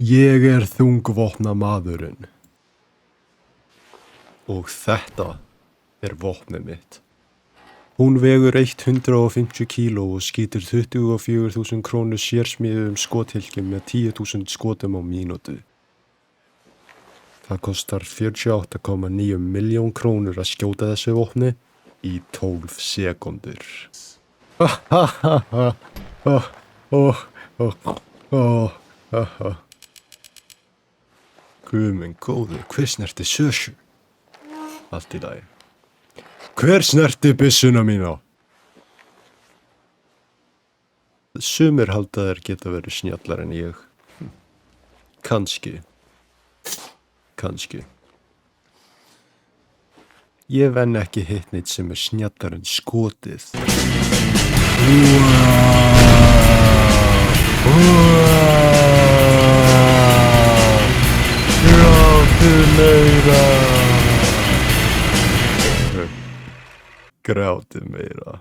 Ég þungvopnamaðurinn. Og þetta vopnið mitt. Hún vegur 150 kíló og skýtur 24.000 krónur sérsmíðuðum skothylkjum með 10.000 skotum á mínútu. Það kostar 48,9 milljón krónur að skjóta þessu vopni í 12 sekúndur. Guð minn góður, hver snerti sösju? Allt í lagi. Hver snerti byssuna mína? Sumir halda þeir geta verið snjallar en ég. Kannski. Ég venn ekki hitt neitt sem snjallar en skotið. Gráttu meira.